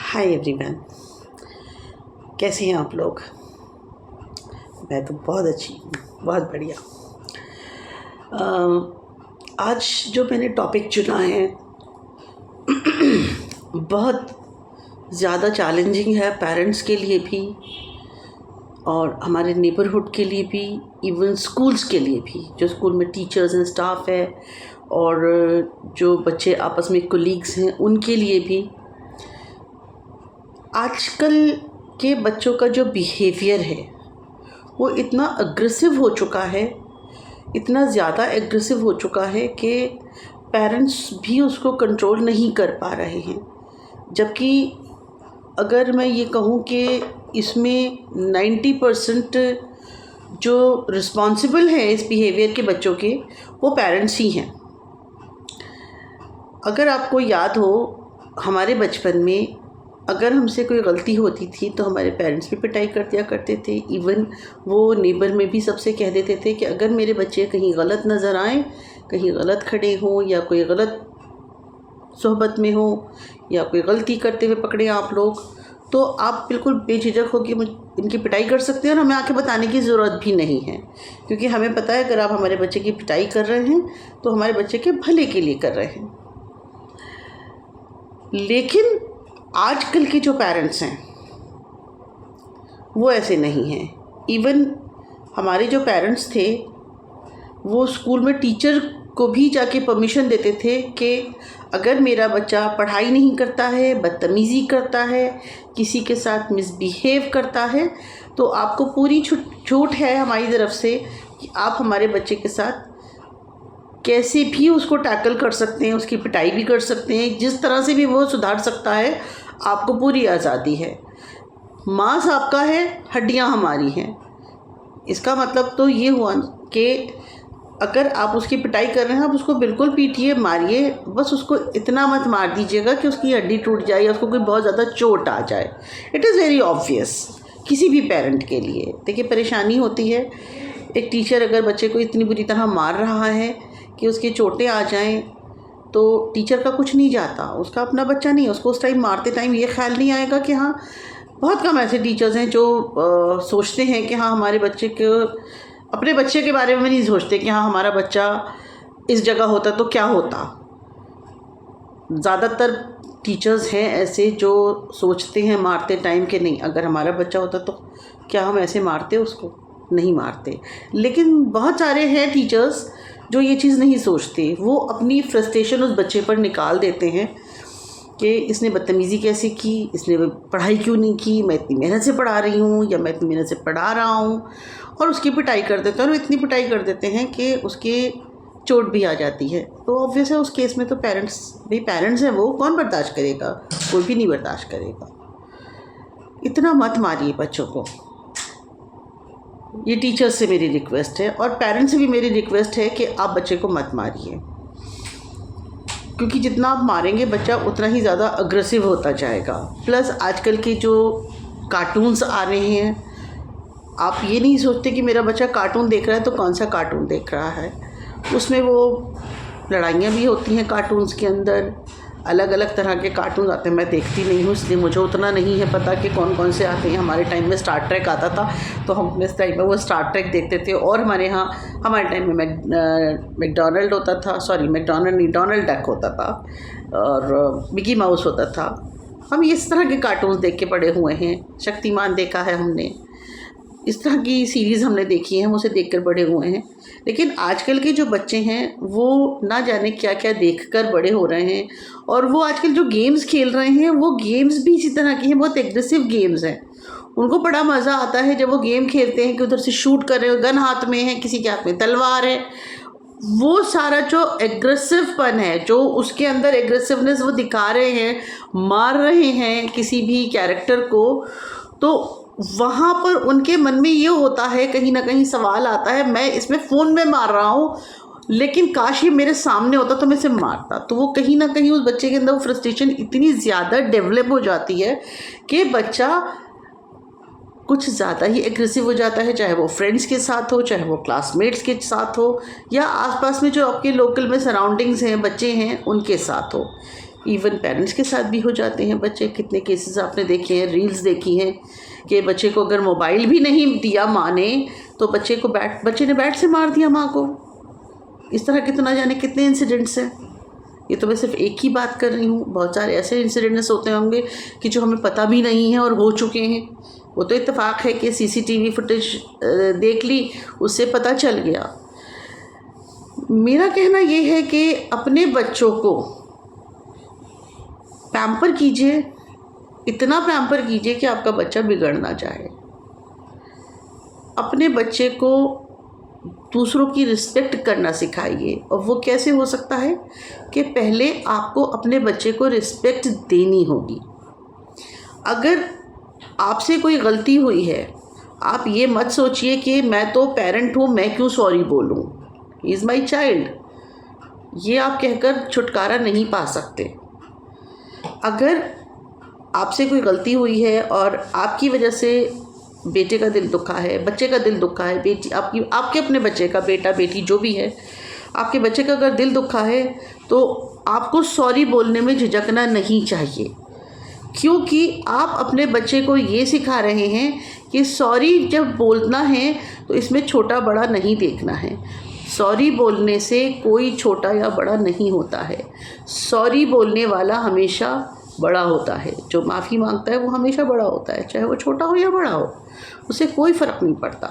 Hi everyone, कैसे हैं आप लोग। मैं तो बहुत अच्छी हूँ, बहुत बढ़िया। आज जो मैंने टॉपिक चुना है बहुत ज़्यादा चैलेंजिंग है पेरेंट्स के लिए भी और हमारे नेबरहुड के लिए भी, इवन स्कूल्स के लिए भी, जो स्कूल में टीचर्स एंड स्टाफ है और जो बच्चे आपस में कोलीग्स हैं उनके लिए भी। आजकल के बच्चों का जो बिहेवियर है वो इतना अग्रेसिव हो चुका है, इतना ज़्यादा एग्रेसिव हो चुका है कि पेरेंट्स भी उसको कंट्रोल नहीं कर पा रहे हैं। जबकि अगर मैं ये कहूँ कि इसमें 90% जो रिस्पॉन्सिबल हैं इस बिहेवियर के बच्चों के, वो पेरेंट्स ही हैं। अगर आपको याद हो, हमारे बचपन में अगर हमसे कोई गलती होती थी तो हमारे पेरेंट्स भी पिटाई कर दिया करते थे। इवन वो नेबर में भी सबसे कह देते थे कि अगर मेरे बच्चे कहीं गलत नज़र आएँ, कहीं गलत खड़े हों या कोई गलत सोहबत में हो या कोई गलती करते हुए पकड़े आप लोग, तो आप बिल्कुल बेझिझक हो कि इनकी पिटाई कर सकते हैं और हमें आके बताने की ज़रूरत भी नहीं है, क्योंकि हमें पता है अगर आप हमारे बच्चे की पिटाई कर रहे हैं तो हमारे बच्चे के भले के लिए कर रहे हैं। लेकिन आजकल के जो पेरेंट्स हैं वो ऐसे नहीं हैं। इवन हमारे जो पेरेंट्स थे वो स्कूल में टीचर को भी जाके परमिशन देते थे कि अगर मेरा बच्चा पढ़ाई नहीं करता है, बदतमीज़ी करता है, किसी के साथ मिसबिहेव करता है, तो आपको पूरी छूट है हमारी तरफ से कि आप हमारे बच्चे के साथ कैसे भी उसको टैकल कर सकते हैं, उसकी पिटाई भी कर सकते हैं, जिस तरह से भी वो सुधार सकता है, आपको पूरी आज़ादी है। मांस आपका है, हड्डियां हमारी हैं। इसका मतलब तो ये हुआ कि अगर आप उसकी पिटाई कर रहे हैं, आप उसको बिल्कुल पीटिए, मारिए, बस उसको इतना मत मार दीजिएगा कि उसकी हड्डी टूट जाए या उसको कोई बहुत ज़्यादा चोट आ जाए। इट इज़ वेरी ऑब्वियस किसी भी पेरेंट के लिए। देखिए, परेशानी होती है, एक टीचर अगर बच्चे को इतनी बुरी तरह मार रहा है कि उसकी चोटें आ जाएं, तो टीचर का कुछ नहीं जाता, उसका अपना बच्चा नहीं है, उसको उस टाइम मारते टाइम ये ख्याल नहीं आएगा कि हाँ, बहुत कम ऐसे टीचर्स हैं जो सोचते हैं कि हाँ हमारे बच्चे के, अपने बच्चे के बारे में नहीं सोचते कि हाँ हमारा बच्चा इस जगह होता तो क्या होता। ज़्यादातर टीचर्स हैं ऐसे जो सोचते हैं मारते टाइम कि नहीं, अगर हमारा बच्चा होता तो क्या हम ऐसे मारते, उसको नहीं मारते। लेकिन बहुत सारे हैं टीचर्स जो ये चीज़ नहीं सोचते, वो अपनी फ्रस्ट्रेशन उस बच्चे पर निकाल देते हैं कि इसने बदतमीज़ी कैसे की, इसने पढ़ाई क्यों नहीं की, मैं इतनी मेहनत से पढ़ा रही हूँ या मैं इतनी मेहनत से पढ़ा रहा हूँ, और उसकी पिटाई कर देते हैं। और इतनी पिटाई कर देते हैं कि उसके चोट भी आ जाती है। तो ऑब्वियस है उस केस में तो पेरेंट्स हैं, वो कौन बर्दाश्त करेगा, कोई भी नहीं बर्दाश्त करेगा। इतना मत मारिए बच्चों को, ये टीचर्स से मेरी रिक्वेस्ट है और पेरेंट्स से भी मेरी रिक्वेस्ट है कि आप बच्चे को मत मारिए, क्योंकि जितना आप मारेंगे बच्चा उतना ही ज़्यादा अग्रेसिव होता जाएगा। प्लस आजकल के जो कार्टून्स आ रहे हैं, आप ये नहीं सोचते कि मेरा बच्चा कार्टून देख रहा है तो कौन सा कार्टून देख रहा है। उसमें वो लड़ाइयाँ भी होती हैं, कार्टून्स के अंदर अलग अलग तरह के कार्टून आते हैं। मैं देखती नहीं हूँ इसलिए मुझे उतना नहीं है पता कि कौन कौन से आते हैं। हमारे टाइम में स्टार ट्रैक आता था तो हम इस टाइम में वो स्टार ट्रैक देखते थे, और हमारे टाइम में मैकडॉनल्ड होता था, सॉरी मैकडॉनल्ड नहीं, डोनाल्ड डक होता था और मिकी माउस होता था। हम इस तरह के कार्टून्स देख के बड़े हुए हैं। शक्तिमान देखा है हमने, इस तरह की सीरीज़ हमने देखी है, हम उसे देखकर बड़े हुए हैं। लेकिन आजकल के जो बच्चे हैं वो ना जाने क्या क्या देखकर बड़े हो रहे हैं, और वो आजकल जो गेम्स खेल रहे हैं वो गेम्स भी इसी तरह के हैं, बहुत एग्रेसिव गेम्स हैं। उनको बड़ा मज़ा आता है जब वो गेम खेलते हैं कि उधर से शूट कर रहे हो, गन हाथ में है, किसी के हाथ में तलवार है। वो सारा जो एग्रेसिवपन है, जो उसके अंदर एग्रेसिवनेस वो दिखा रहे हैं, मार रहे हैं किसी भी कैरेक्टर को, तो वहाँ पर उनके मन में ये होता है, कहीं ना कहीं सवाल आता है, मैं इसमें फ़ोन में मार रहा हूँ लेकिन काश ये मेरे सामने होता तो मैं इसे मारता। तो वो कहीं ना कहीं उस बच्चे के अंदर वो फ्रस्ट्रेशन इतनी ज़्यादा डेवलप हो जाती है कि बच्चा कुछ ज़्यादा ही एग्रेसिव हो जाता है, चाहे वो फ्रेंड्स के साथ हो, चाहे वो क्लासमेट्स के साथ हो, या आसपास में जो आपके लोकल में सराउंडिंग्स हैं, बच्चे हैं, उनके साथ हो। इवन पेरेंट्स के साथ भी हो जाते हैं बच्चे। कितने केसेस आपने देखे हैं, रील्स देखी हैं कि बच्चे को अगर मोबाइल भी नहीं दिया माँ ने तो बच्चे ने बैट से मार दिया माँ को। इस तरह के तो ना जाने कितने इंसिडेंट्स हैं। ये तो मैं सिर्फ एक ही बात कर रही हूँ, बहुत सारे ऐसे इंसिडेंट्स होते होंगे कि जो हमें पता भी नहीं है और हो चुके हैं। वो तो इत्तेफाक है कि सीसीटीवी फुटेज देख ली, उससे पता चल गया। मेरा कहना ये है कि अपने बच्चों को पैम्पर कीजिए, इतना पैम्पर कीजिए कि आपका बच्चा बिगड़ ना जाए। अपने बच्चे को दूसरों की रिस्पेक्ट करना सिखाइए। और वो कैसे हो सकता है कि पहले आपको अपने बच्चे को रिस्पेक्ट देनी होगी। अगर आपसे कोई गलती हुई है, आप ये मत सोचिए कि मैं तो पेरेंट हूँ, मैं क्यों सॉरी बोलूँ, ही इज़ माई चाइल्ड। ये आप कहकर छुटकारा नहीं पा सकते। अगर आपसे कोई गलती हुई है और आपकी वजह से बेटे का दिल दुखा है, बच्चे का दिल दुखा है, बेटी आपके अपने बच्चे का, बेटा बेटी जो भी है, आपके बच्चे का अगर दिल दुखा है तो आपको सॉरी बोलने में झिझकना नहीं चाहिए। क्योंकि आप अपने बच्चे को ये सिखा रहे हैं कि सॉरी जब बोलना है तो इसमें छोटा बड़ा नहीं देखना है। सॉरी बोलने से कोई छोटा या बड़ा नहीं होता है। सॉरी बोलने वाला हमेशा बड़ा होता है। जो माफ़ी मांगता है वो हमेशा बड़ा होता है, चाहे वो छोटा हो या बड़ा हो, उसे कोई फ़र्क नहीं पड़ता।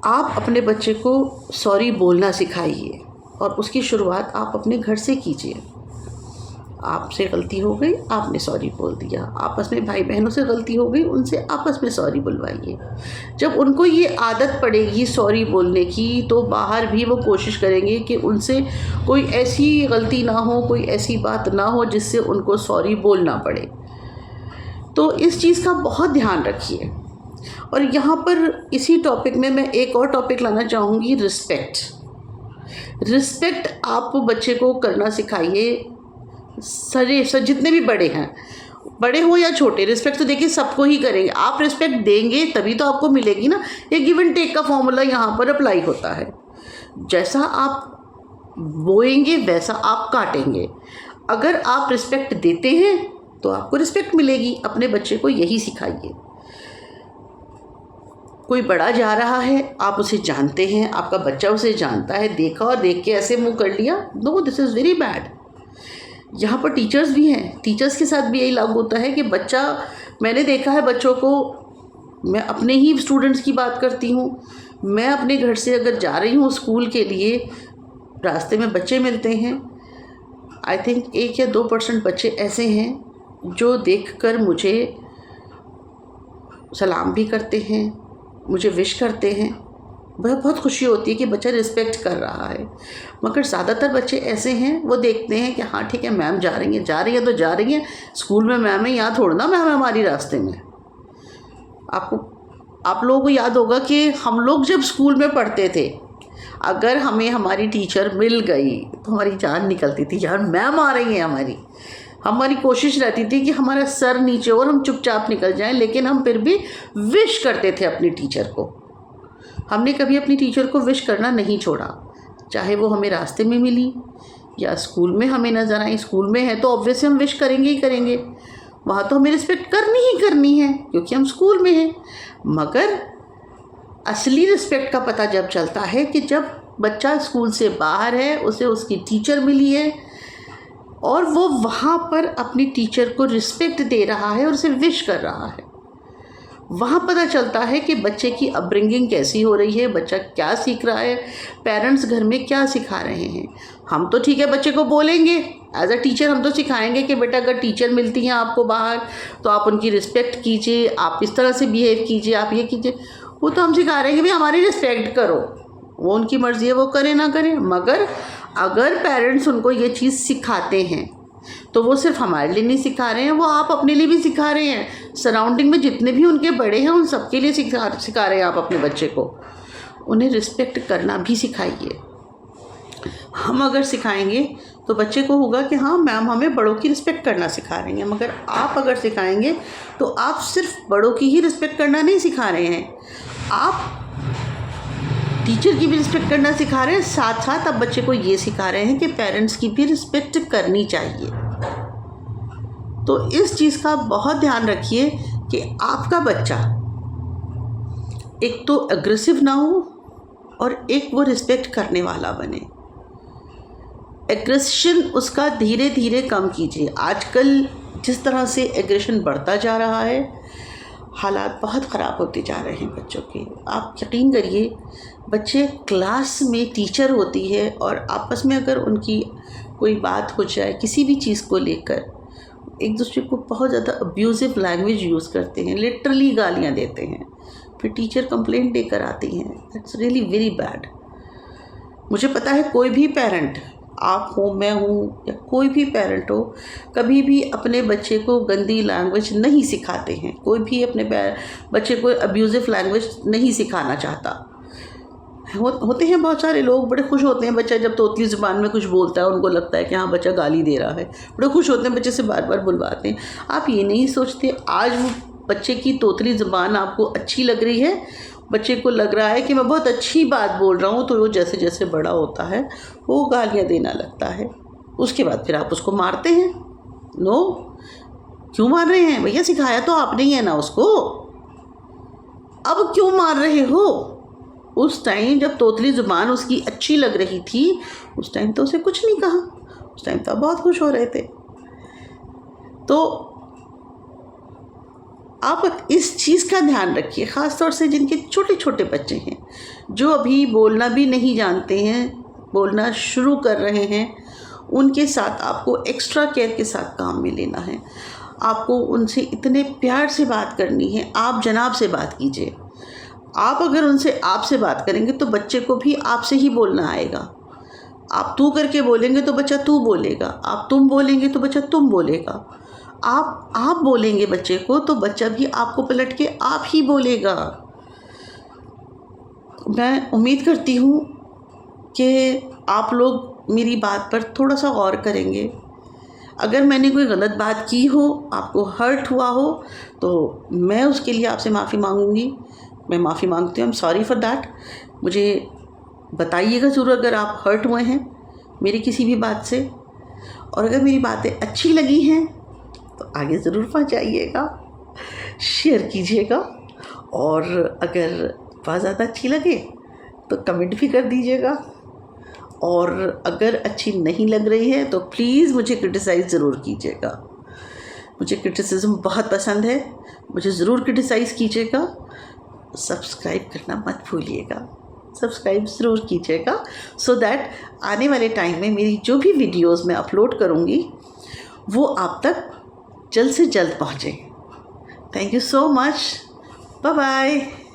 आप अपने बच्चे को सॉरी बोलना सिखाइए और उसकी शुरुआत आप अपने घर से कीजिए। आपसे गलती हो गई, आपने सॉरी बोल दिया। आपस में भाई बहनों से गलती हो गई, उनसे आपस में सॉरी बुलवाइए। जब उनको ये आदत पड़ेगी सॉरी बोलने की, तो बाहर भी वो कोशिश करेंगे कि उनसे कोई ऐसी गलती ना हो, कोई ऐसी बात ना हो जिससे उनको सॉरी बोलना पड़े। तो इस चीज़ का बहुत ध्यान रखिए। और यहाँ पर इसी टॉपिक में मैं एक और टॉपिक लाना चाहूँगी, रिस्पेक्ट आप बच्चे को करना सिखाइए। जितने भी बड़े हैं, बड़े हो या छोटे, रिस्पेक्ट तो देखिए सबको ही करेंगे। आप रिस्पेक्ट देंगे तभी तो आपको मिलेगी ना। ये गिव एंड टेक का फॉर्मूला यहाँ पर अप्लाई होता है। जैसा आप बोएंगे वैसा आप काटेंगे। अगर आप रिस्पेक्ट देते हैं तो आपको रिस्पेक्ट मिलेगी। अपने बच्चे को यही सिखाइए। कोई बड़ा जा रहा है, आप उसे जानते हैं, आपका बच्चा उसे जानता है, देखा और देख के ऐसे मुँह कर लिया, no, this is very bad. यहाँ पर टीचर्स भी हैं, टीचर्स के साथ भी यही लागू होता है कि बच्चा, मैंने देखा है बच्चों को, मैं अपने ही स्टूडेंट्स की बात करती हूँ। मैं अपने घर से अगर जा रही हूँ स्कूल के लिए, रास्ते में बच्चे मिलते हैं, आई थिंक 1 या 2% बच्चे ऐसे हैं जो देखकर मुझे सलाम भी करते हैं, मुझे विश करते हैं। वह बहुत खुशी होती है कि बच्चा रिस्पेक्ट कर रहा है। मगर ज़्यादातर बच्चे ऐसे हैं, वो देखते हैं कि हाँ ठीक है मैम जा रही हैं तो जा रही हैं, स्कूल में मैम है, यहाँ थोड़ा ना मैम है हमारी रास्ते में। आप लोगों को याद होगा कि हम लोग जब स्कूल में पढ़ते थे, अगर हमें हमारी टीचर मिल गई तो हमारी जान निकलती थी, यार मैम आ रही हैं हमारी कोशिश रहती थी कि हमारा सर नीचे और हम चुपचाप निकल जाएं, लेकिन हम फिर भी विश करते थे अपनी टीचर को। हमने कभी अपनी टीचर को विश करना नहीं छोड़ा, चाहे वो हमें रास्ते में मिली या स्कूल में हमें नज़र आई। स्कूल में है तो ऑब्वियसली हम विश करेंगे ही करेंगे, वहाँ तो हमें रिस्पेक्ट करनी ही करनी है क्योंकि हम स्कूल में हैं। मगर असली रिस्पेक्ट का पता जब चलता है कि जब बच्चा स्कूल से बाहर है, उसे उसकी टीचर मिली है और वो वहाँ पर अपनी टीचर को रिस्पेक्ट दे रहा है और उसे विश कर रहा है। वहाँ पता चलता है कि बच्चे की अपब्रिंगिंग कैसी हो रही है, बच्चा क्या सीख रहा है, पेरेंट्स घर में क्या सिखा रहे हैं। हम तो ठीक है बच्चे को बोलेंगे, एज अ टीचर हम तो सिखाएंगे कि बेटा अगर टीचर मिलती हैं आपको बाहर तो आप उनकी रिस्पेक्ट कीजिए, आप इस तरह से बिहेव कीजिए, आप ये कीजिए। वो तो हम सिखा रहे हैं कि भाई हमारी रिस्पेक्ट करो, वो उनकी मर्ज़ी है, वो करें ना करें। मगर अगर पेरेंट्स उनको ये चीज़ सिखाते हैं तो वो सिर्फ हमारे लिए नहीं सिखा रहे हैं, वो आप अपने लिए भी सिखा रहे हैं। सराउंडिंग में जितने भी उनके बड़े हैं उन सबके लिए सिखा रहे हैं आप अपने बच्चे को। उन्हें रिस्पेक्ट करना भी सिखाइए। हम अगर सिखाएंगे तो बच्चे को होगा कि हाँ मैम हमें बड़ों की रिस्पेक्ट करना सिखा रही हैं। मगर आप अगर सिखाएंगे तो आप सिर्फ बड़ों की ही रिस्पेक्ट करना नहीं सिखा रहे हैं, आप टीचर की भी रिस्पेक्ट करना सिखा रहे हैं। साथ साथ आप बच्चे को ये सिखा रहे हैं कि पेरेंट्स की भी रिस्पेक्ट करनी चाहिए। तो इस चीज़ का बहुत ध्यान रखिए कि आपका बच्चा एक तो एग्रेसिव ना हो और एक वो रिस्पेक्ट करने वाला बने। एग्रेशन उसका धीरे धीरे कम कीजिए। आजकल जिस तरह से एग्रेशन बढ़ता जा रहा है, हालात बहुत ख़राब होते जा रहे हैं बच्चों के। आप यकीन करिए, बच्चे क्लास में टीचर होती है और आपस में अगर उनकी कोई बात हो जाए किसी भी चीज़ को लेकर, एक दूसरे को बहुत ज़्यादा अब्यूज़िव लैंग्वेज यूज़ करते हैं, लिटरली गालियाँ देते हैं, फिर टीचर कंप्लेंट देकर आती हैं। That's really very bad. मुझे पता है कोई भी पेरेंट, आप हो, मैं हूँ, या कोई भी पेरेंट हो, कभी भी अपने बच्चे को गंदी लैंग्वेज नहीं सिखाते हैं। कोई भी अपने बच्चे को अब्यूज़िव लैंग्वेज नहीं सिखाना चाहता। होते हैं बहुत सारे लोग, बड़े खुश होते हैं बच्चा जब तोतली ज़ुबान में कुछ बोलता है, उनको लगता है कि हाँ बच्चा गाली दे रहा है, बड़े खुश होते हैं, बच्चे से बार बार बुलवाते हैं। आप ये नहीं सोचते, आज वो बच्चे की तोतली ज़ुबान आपको अच्छी लग रही है, बच्चे को लग रहा है कि मैं बहुत अच्छी बात बोल रहा हूँ, तो वो जैसे जैसे बड़ा होता है वो गालियाँ देना लगता है। उसके बाद फिर आप उसको मारते हैं। नो, क्यों मार रहे हैं भैया? सिखाया तो आपने ही है ना उसको, अब क्यों मार रहे हो? उस टाइम जब तोतली ज़ुबान उसकी अच्छी लग रही थी, उस टाइम तो उसे कुछ नहीं कहा, उस टाइम तो आप बहुत खुश हो रहे थे। तो आप इस चीज़ का ध्यान रखिए, ख़ास तौर से जिनके छोटे छोटे बच्चे हैं, जो अभी बोलना भी नहीं जानते हैं, बोलना शुरू कर रहे हैं, उनके साथ आपको एक्स्ट्रा केयर के साथ काम में लेना है। आपको उनसे इतने प्यार से बात करनी है। आप जनाब से बात कीजिए। आप अगर उनसे आप से बात करेंगे तो बच्चे को भी आपसे ही बोलना आएगा। आप तू करके बोलेंगे तो बच्चा तू बोलेगा, आप तुम बोलेंगे तो बच्चा तुम बोलेगा, आप बोलेंगे बच्चे को तो बच्चा भी आपको पलट के आप ही बोलेगा। मैं उम्मीद करती हूँ कि आप लोग मेरी बात पर थोड़ा सा गौर करेंगे। अगर मैंने कोई गलत बात की हो, आपको हर्ट हुआ हो, तो मैं उसके लिए आपसे माफ़ी मांगूंगी। मैं माफ़ी मांगती हूँ, I am sorry for that. मुझे बताइएगा ज़रूर अगर आप हर्ट हुए हैं मेरी किसी भी बात से, और अगर मेरी बातें अच्छी लगी हैं तो आगे ज़रूर पहुँचाइएगा, शेयर कीजिएगा, और अगर बहुत ज़्यादा अच्छी लगे तो कमेंट भी कर दीजिएगा, और अगर अच्छी नहीं लग रही है तो प्लीज़ मुझे क्रिटिसाइज़ ज़रूर कीजिएगा। मुझे क्रिटिसिज्म बहुत पसंद है, मुझे ज़रूर क्रिटिसाइज़ कीजिएगा। सब्सक्राइब करना मत भूलिएगा, सब्सक्राइब ज़रूर कीजिएगा, सो दैट आने वाले टाइम में मेरी जो भी वीडियोस मैं अपलोड करूँगी वो आप तक जल्द से जल्द पहुँचे। Thank you so much, bye bye.